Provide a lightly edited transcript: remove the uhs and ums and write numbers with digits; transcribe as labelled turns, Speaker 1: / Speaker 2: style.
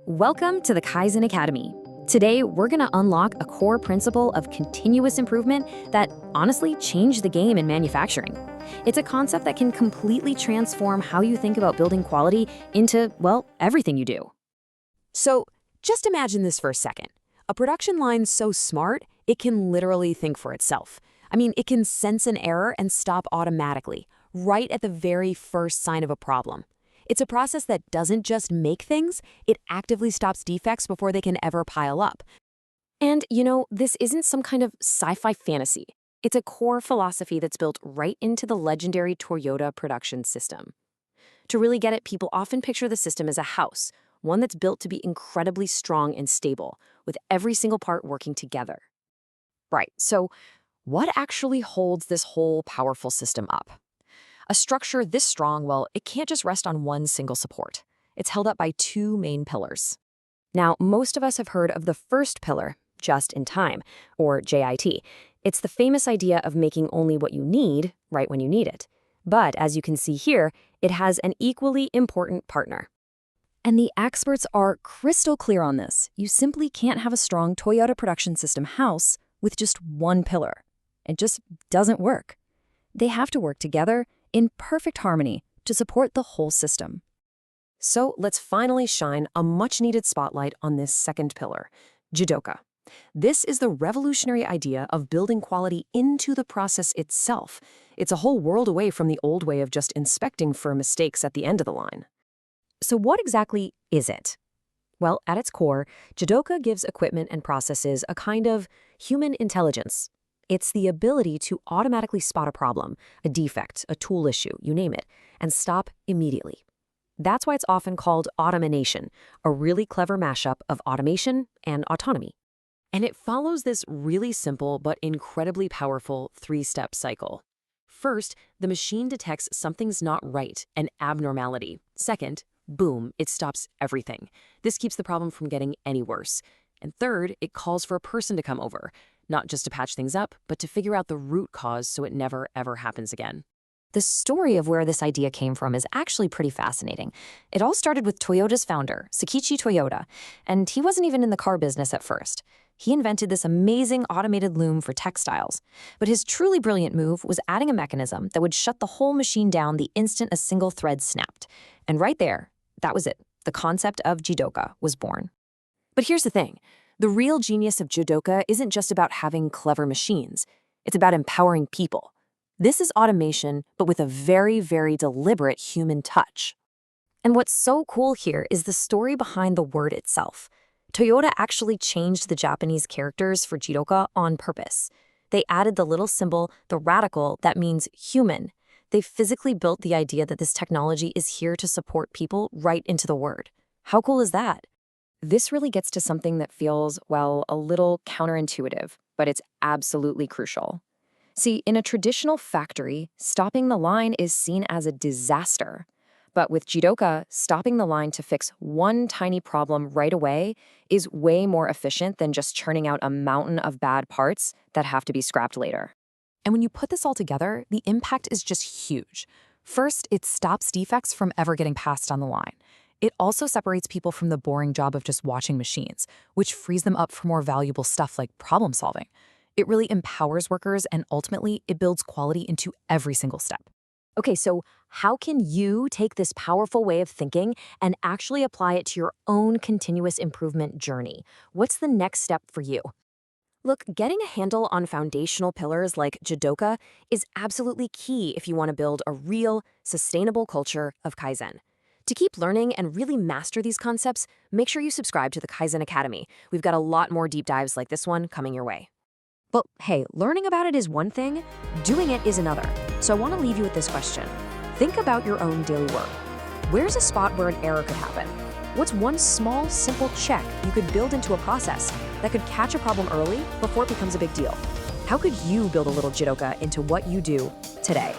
Speaker 1: Welcome to the Kaizen Academy. Today, we're going to unlock a core principle of continuous improvement that honestly changed the game in manufacturing. It's a concept that can completely transform how you think about building quality into, well, everything you do.
Speaker 2: So just imagine this for a second. A production line so smart, it can literally think for itself. It can sense an error and stop automatically, right at the very first sign of a problem. It's a process that doesn't just make things, it actively stops defects before they can ever pile up.
Speaker 1: And, this isn't some kind of sci-fi fantasy. It's a core philosophy that's built right into the legendary Toyota production system. To really get it, people often picture the system as a house, one that's built to be incredibly strong and stable, with every single part working together. Right, so what actually holds this whole powerful system up? A structure this strong, well, it can't just rest on one single support. It's held up by two main pillars. Now, most of us have heard of the first pillar, just in time, or JIT. It's the famous idea of making only what you need right when you need it. But as you can see here, it has an equally important partner. And the experts are crystal clear on this. You simply can't have a strong Toyota production system house with just one pillar. It just doesn't work. They have to work together in perfect harmony to support the whole system.
Speaker 2: So let's finally shine a much-needed spotlight on this second pillar, Jidoka. This is the revolutionary idea of building quality into the process itself. It's a whole world away from the old way of just inspecting for mistakes at the end of the line.
Speaker 1: So what exactly is it? Well, at its core, Jidoka gives equipment and processes a kind of human intelligence. It's the ability to automatically spot a problem, a defect, a tool issue, you name it, and stop immediately. That's why it's often called automation, a really clever mashup of automation and autonomy.
Speaker 2: And it follows this really simple but incredibly powerful three-step cycle. First, the machine detects something's not right, an abnormality. Second, boom, it stops everything. This keeps the problem from getting any worse. And third, it calls for a person to come over, not just to patch things up, but to figure out the root cause so it never, ever happens again.
Speaker 1: The story of where this idea came from is actually pretty fascinating. It all started with Toyota's founder, Sakichi Toyoda, and he wasn't even in the car business at first. He invented this amazing automated loom for textiles. But his truly brilliant move was adding a mechanism that would shut the whole machine down the instant a single thread snapped. And right there, that was it. The concept of Jidoka was born.
Speaker 2: But here's the thing. The real genius of Jidoka isn't just about having clever machines. It's about empowering people. This is automation, but with a very, very deliberate human touch.
Speaker 1: And what's so cool here is the story behind the word itself. Toyota actually changed the Japanese characters for Jidoka on purpose. They added the little symbol, the radical, that means human. They physically built the idea that this technology is here to support people right into the word. How cool is that? This really gets to something that feels, well, a little counterintuitive, but it's absolutely crucial. See, in a traditional factory, stopping the line is seen as a disaster. But with Jidoka, stopping the line to fix one tiny problem right away is way more efficient than just churning out a mountain of bad parts that have to be scrapped later.
Speaker 2: And when you put this all together, the impact is just huge. First, it stops defects from ever getting passed on the line. It also separates people from the boring job of just watching machines, which frees them up for more valuable stuff like problem solving. It really empowers workers, and ultimately, it builds quality into every single step.
Speaker 1: Okay, so how can you take this powerful way of thinking and actually apply it to your own continuous improvement journey? What's the next step for you? Look, getting a handle on foundational pillars like Jidoka is absolutely key if you want to build a real, sustainable culture of Kaizen. To keep learning and really master these concepts, make sure you subscribe to the Kaizen Academy. We've got a lot more deep dives like this one coming your way. But hey, learning about it is one thing, doing it is another. So I want to leave you with this question. Think about your own daily work. Where's a spot where an error could happen? What's one small, simple check you could build into a process that could catch a problem early before it becomes a big deal? How could you build a little Jidoka into what you do today?